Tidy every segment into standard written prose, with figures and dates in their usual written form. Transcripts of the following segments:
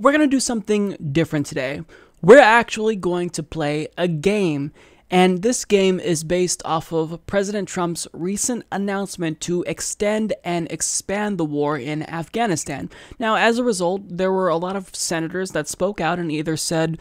we're going to do something different today. We're actually going to play a game. And this game is based off of President Trump's recent announcement to extend and expand the war in Afghanistan. Now, as a result, there were a lot of senators that spoke out and either said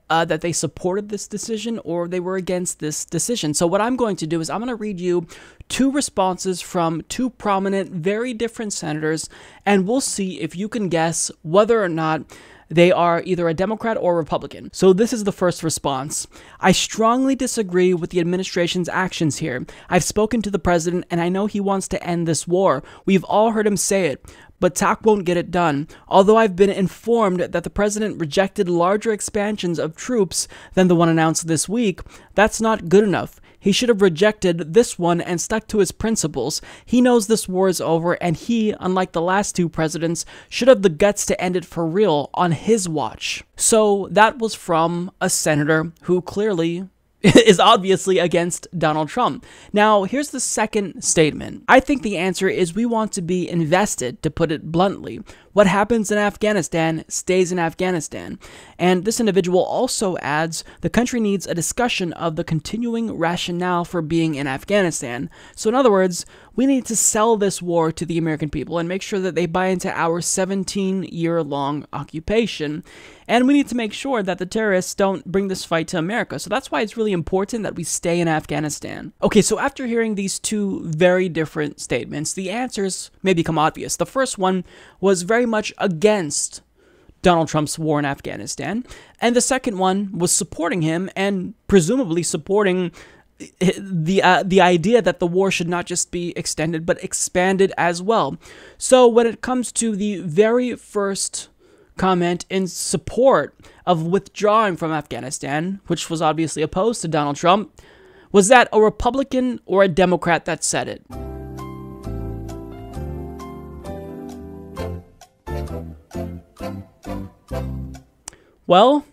that they supported this decision or they were against this decision. So what I'm going to do is I'm going to read you two responses from two prominent, very different senators, and we'll see if you can guess whether or not they are either a Democrat or Republican. So this is the first response. I strongly disagree with the administration's actions here. I've spoken to the president and I know he wants to end this war. We've all heard him say it. But talk won't get it done. Although I've been informed that the president rejected larger expansions of troops than the one announced this week, that's not good enough. He should have rejected this one and stuck to his principles. He knows this war is over, and he, unlike the last two presidents, should have the guts to end it for real on his watch. So that was from a senator who clearly is obviously against Donald Trump. Now, here's the second statement. I think the answer is we want to be invested, to put it bluntly. What happens in Afghanistan stays in Afghanistan. And this individual also adds, the country needs a discussion of the continuing rationale for being in Afghanistan. So in other words, we need to sell this war to the American people and make sure that they buy into our 17-year-long occupation. And we need to make sure that the terrorists don't bring this fight to America. So that's why it's really important that we stay in Afghanistan. Okay, so after hearing these two very different statements, the answers may become obvious. The first one was very much against Donald Trump's war in Afghanistan, and the second one was supporting him and presumably supporting the idea that the war should not just be extended but expanded as well. So when it comes to the very first comment in support of withdrawing from Afghanistan, which was obviously opposed to Donald Trump, was that a Republican or a Democrat that said it? Well,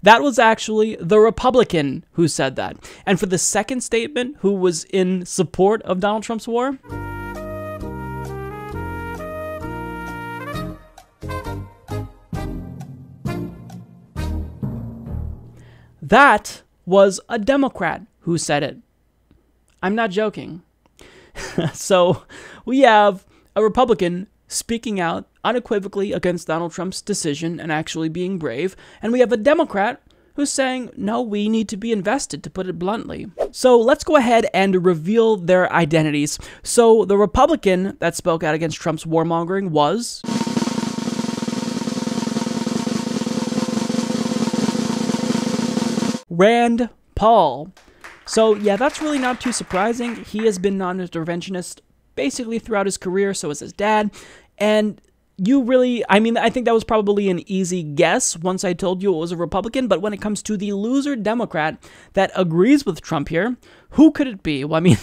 that was actually the Republican who said that. And for the second statement, who was in support of Donald Trump's war, that was a Democrat who said it. I'm not joking. So we have a Republican speaking out unequivocally against Donald Trump's decision and actually being brave, and we have a Democrat who's saying, no, we need to be invested, to put it bluntly. So let's go ahead and reveal their identities. So the Republican that spoke out against Trump's warmongering was Rand Paul. So yeah, that's really not too surprising. He has been non-interventionist basically throughout his career, so is his dad. And I think that was probably an easy guess once I told you it was a Republican, but when it comes to the loser Democrat that agrees with Trump here, who could it be? Well, I mean,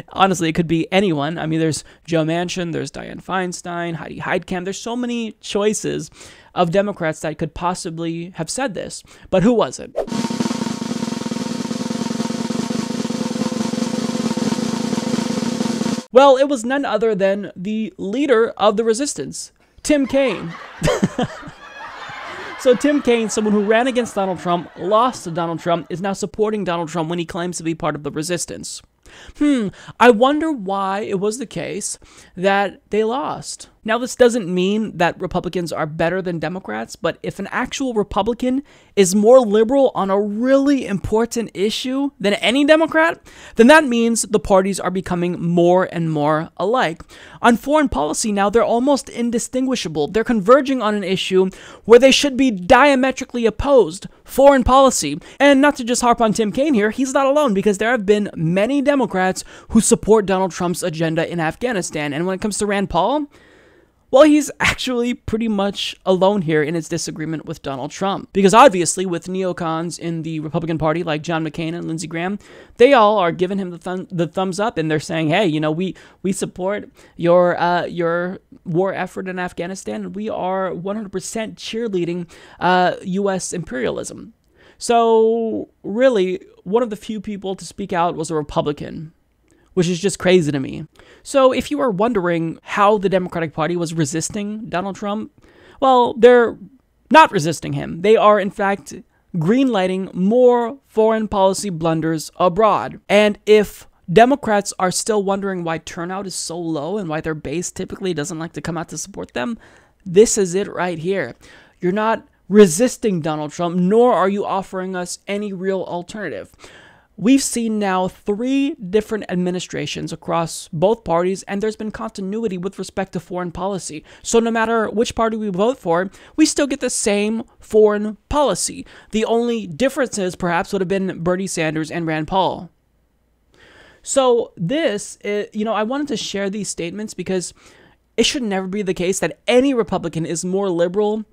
honestly, it could be anyone. I mean, there's Joe Manchin, there's Dianne Feinstein, Heidi Heitkamp. There's so many choices of Democrats that could possibly have said this, but who was it? Well, it was none other than the leader of the resistance, Tim Kaine. So Tim Kaine, someone who ran against Donald Trump, lost to Donald Trump, is now supporting Donald Trump when he claims to be part of the resistance. I wonder why it was the case that they lost. Now, this doesn't mean that Republicans are better than Democrats, but if an actual Republican is more liberal on a really important issue than any Democrat, then that means the parties are becoming more and more alike. On foreign policy now, they're almost indistinguishable. They're converging on an issue where they should be diametrically opposed: foreign policy. And not to just harp on Tim Kaine here, he's not alone, because there have been many Democrats who support Donald Trump's agenda in Afghanistan. And when it comes to Rand Paul, well, he's actually pretty much alone here in his disagreement with Donald Trump. Because obviously, with neocons in the Republican Party like John McCain and Lindsey Graham, they all are giving him the thumbs up, and they're saying, hey, you know, we support your war effort in Afghanistan. We are 100% cheerleading U.S. imperialism. So really, one of the few people to speak out was a Republican, which is just crazy to me. So if you are wondering how the Democratic Party was resisting Donald Trump, well, they're not resisting him. They are, in fact, greenlighting more foreign policy blunders abroad. And if Democrats are still wondering why turnout is so low and why their base typically doesn't like to come out to support them, this is it right here. You're not resisting Donald Trump, nor are you offering us any real alternative. We've seen now 3 different administrations across both parties, and there's been continuity with respect to foreign policy. So no matter which party we vote for, we still get the same foreign policy. The only differences perhaps would have been Bernie Sanders and Rand Paul. So this, I wanted to share these statements because it should never be the case that any Republican is more liberal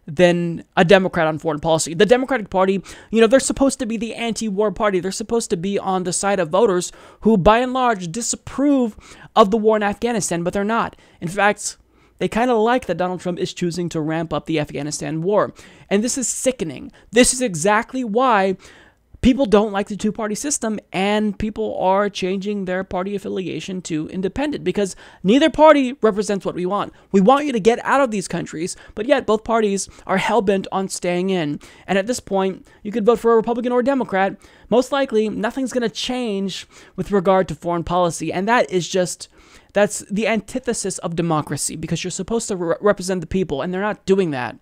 than a Democrat on foreign policy. The Democratic Party, they're supposed to be the anti-war party. They're supposed to be on the side of voters who, by and large, disapprove of the war in Afghanistan, but they're not. In fact, they kind of like that Donald Trump is choosing to ramp up the Afghanistan war. And this is sickening. This is exactly why people don't like the two-party system, and people are changing their party affiliation to independent because neither party represents what we want. We want you to get out of these countries, but yet both parties are hell-bent on staying in. And at this point, you could vote for a Republican or a Democrat. Most likely, nothing's going to change with regard to foreign policy, and that's the antithesis of democracy because you're supposed to represent the people, and they're not doing that.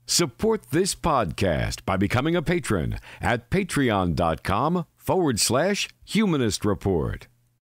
Support this podcast by becoming a patron at patreon.com/Humanist Report.